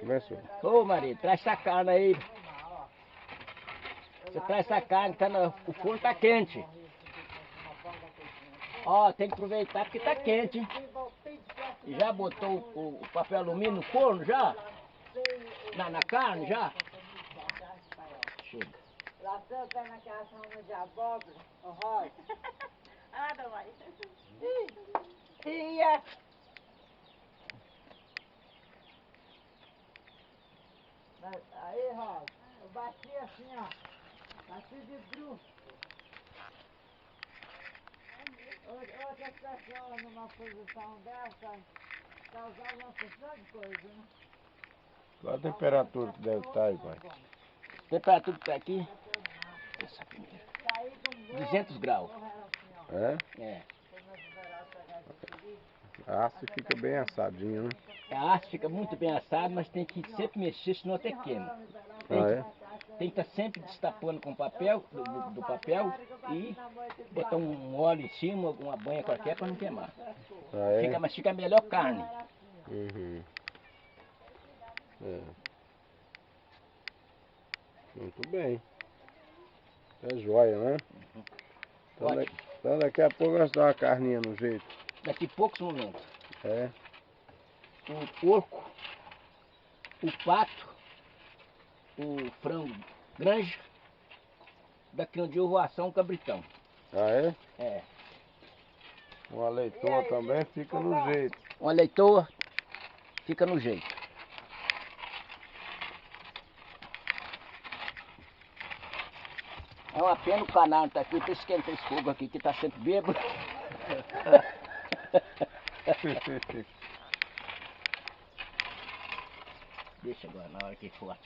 Começou. Ô marido, traz essa carne aí. Você traz essa carne, o forno tá quente. Ó, tem que aproveitar porque tá quente, hein? E já botou o papel alumínio no forno já? Na carne já? Chega. Laçou o pé naquela forma de abóbora, o rosa. Ah, não vai. Tia! Aí, Rosa, eu bati assim, ó. Bati de bruxo. Outras pessoas numa posição dessa causavam uma porção de coisa, né? Qual a temperatura que deve estar aí, pai? Temperatura que tá aqui? Essa primeira. 200 graus. É? É. A haste fica bem assadinho, né? A haste fica muito bem assada, mas tem que sempre mexer, senão até queima. Ah, é? Tem que estar sempre destapando com papel, do papel e botar um óleo em cima, alguma banha qualquer para não queimar. Ah, é? Mas fica melhor carne. Uhum. É. Muito bem. É joia, né? Então daqui a pouco nós damos uma carninha no jeito. Daqui a poucos momentos. É. O porco, o pato, o frango granja. Daqui um dia eu vou assar um cabritão. Ah, é? É. Uma leitoa também fica no jeito. Uma leitoa fica no jeito. É uma pena o canal tá aqui, por isso que ele fez fogo aqui, que tá sempre bêbado. Deixa agora, na hora que for.